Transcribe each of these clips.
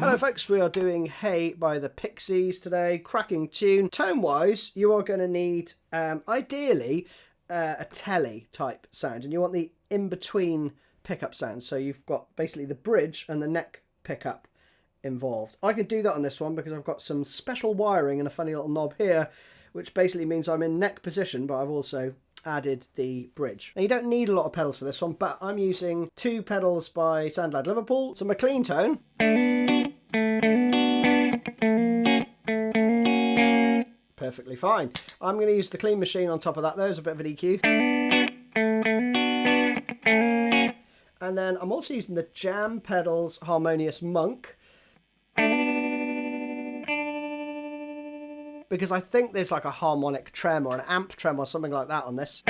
Hello folks, we are doing Hey by the Pixies today. Cracking tune. Tone wise, you are going to need ideally a telly type sound, and you want the in-between pickup sound. So you've got basically the bridge and the neck pickup involved. I can do that on this one because I've got some special wiring and a funny little knob here, which basically means I'm in neck position, but I've also added the bridge. Now you don't need a lot of pedals for this one, but I'm using 2 pedals by SoundLad Liverpool. So my clean tone. Perfectly fine. I'm going to use the clean machine on top of that. There's a bit of an EQ. And then I'm also using the Jam Pedals Harmonious Monk, because I think there's like a harmonic trem or an amp trem or something like that on this.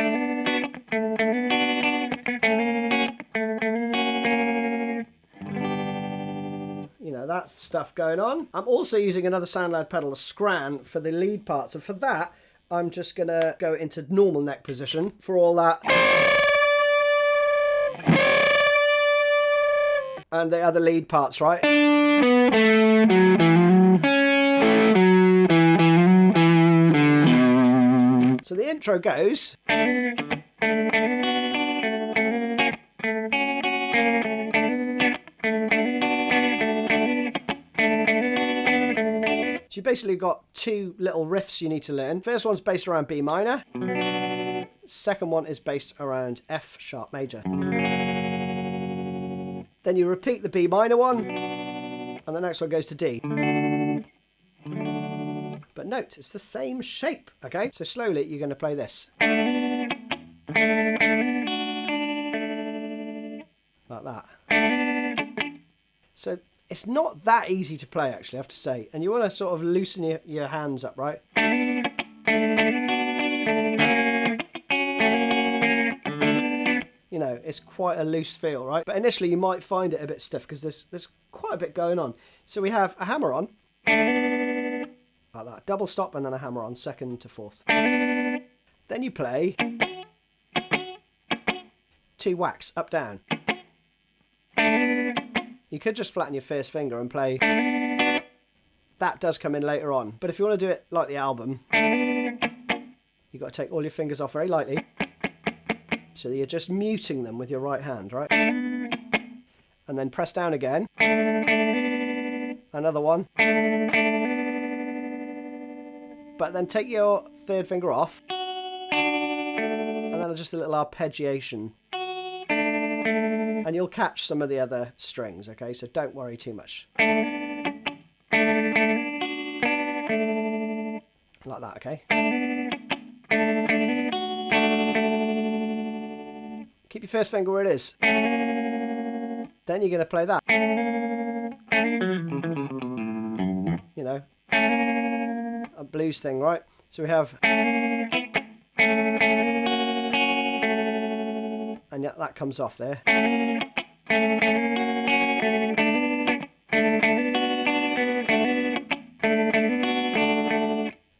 You know, that stuff going on. I'm also using another SoundLad pedal, a Scran, for the lead parts. And for that, I'm just going to go into normal neck position for all that. And the other lead parts, right? So the intro goes. So you basically got 2 little riffs you need to learn. First one's based around B minor. Second one is based around F sharp major. Then you repeat the B minor one, and the next one goes to D. But note, it's the same shape, okay? So slowly you're going to play this. Like that. So it's not that easy to play, actually, I have to say. And you want to sort of loosen your hands up, right? You know, it's quite a loose feel, right? But initially you might find it a bit stiff because there's quite a bit going on. So we have a hammer on. Like that. Double stop and then a hammer on, 2nd to 4th. Then you play 2 whacks, up, down. You could just flatten your first finger and play. That does come in later on. But if you want to do it like the album, you've got to take all your fingers off very lightly. So you're just muting them with your right hand, right? And then press down again. Another one. But then take your 3rd finger off. And then just a little arpeggiation. And you'll catch some of the other strings, okay? So don't worry too much. Like that, okay? Keep your first finger where it is. Then you're going to play that. You know, a blues thing, right? So we have... And yet that comes off there.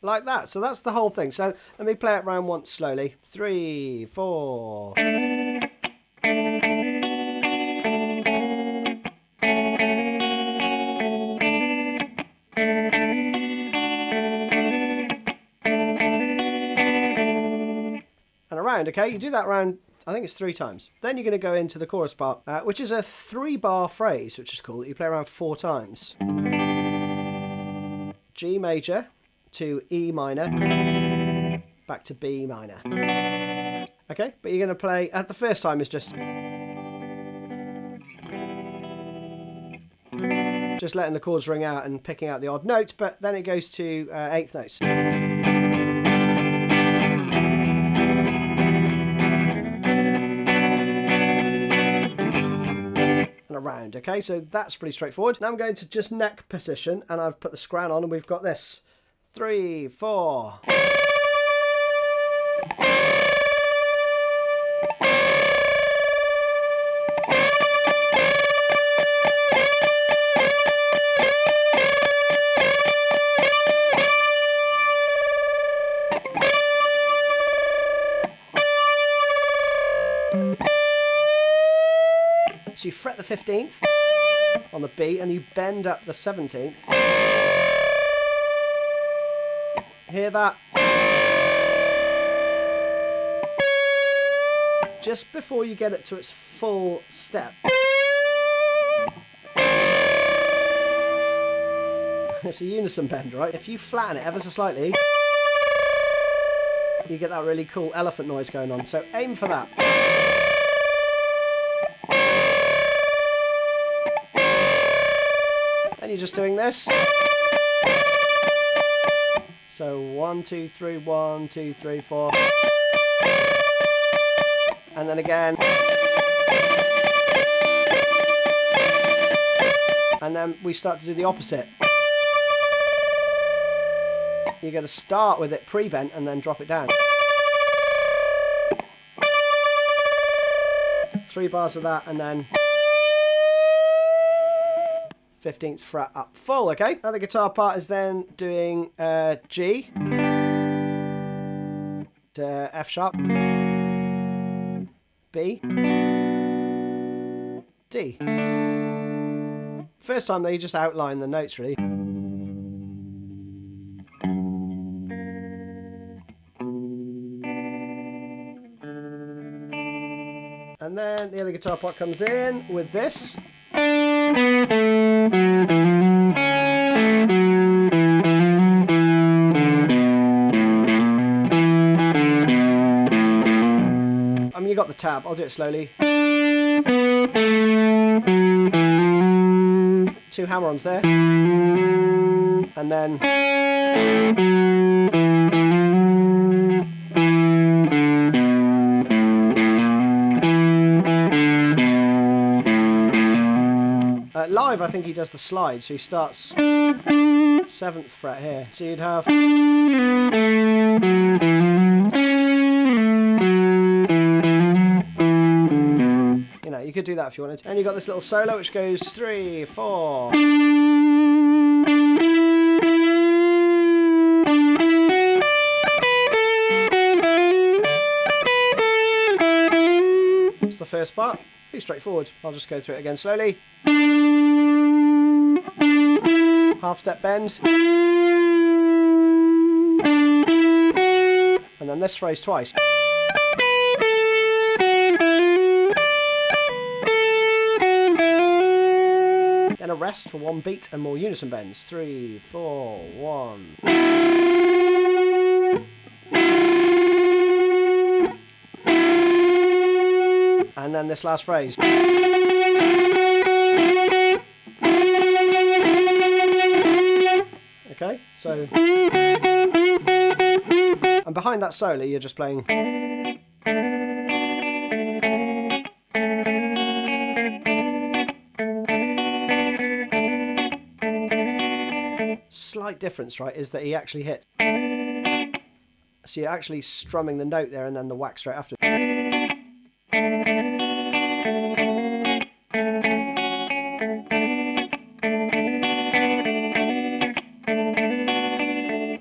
Like that. So that's the whole thing. So let me play it round once slowly. 3, 4... Okay, you do that round, I think it's 3 times. Then you're going to go into the chorus part, which is a 3-bar phrase, which is cool. You play around 4 times. G major to E minor, back to B minor. Okay, but you're going to play, the first time is just letting the chords ring out and picking out the odd notes, but then it goes to 8th notes. Around, okay, so that's pretty straightforward. Now I'm going to just neck position, and I've put the Scran on, and we've got this 3, 4. So you fret the 15th on the B and you bend up the 17th. Hear that? Just before you get it to its full step. It's a unison bend, right? If you flatten it ever so slightly, you get that really cool elephant noise going on. So aim for that. Then you're just doing this. So 1, 2, 3, 1, 2, 3, 4. And then again. And then we start to do the opposite. You're going to start with it pre-bent and then drop it down. 3 bars of that and then 15th fret up full, okay? Now the guitar part is then doing G to F sharp, B, D. First time though, you just outline the notes really. And then the other guitar part comes in with this. I mean, you got the tab. I'll do it slowly. 2 hammer-ons there. And then... live, I think he does the slide, so he starts 7th fret here. So you'd have... You know, you could do that if you wanted. And you got this little solo which goes 3, 4. That's the first part. Pretty straightforward. I'll just go through it again slowly. Half step bend. And then this phrase twice. Then a rest for 1 beat and more unison bends. 3, 4, 1. And then this last phrase. Okay, so... And behind that solo, you're just playing... Slight difference, right, is that he actually hits. So you're actually strumming the note there and then the whack straight after.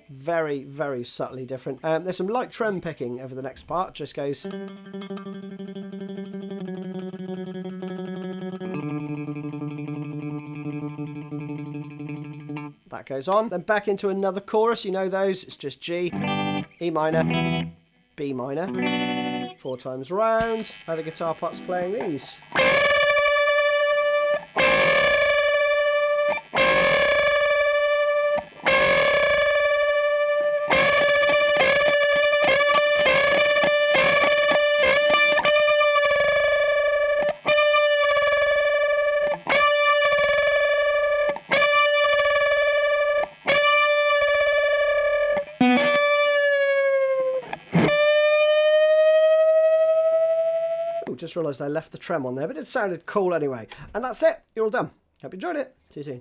Very, very subtly different. There's some light trem picking over the next part. Just goes... That goes on. Then back into another chorus. You know those. It's just G, E minor, B minor. 4 times round. Other guitar parts playing these. Just realised I left the trem on there, but it sounded cool anyway. And that's it. You're all done. Hope you enjoyed it. See you soon.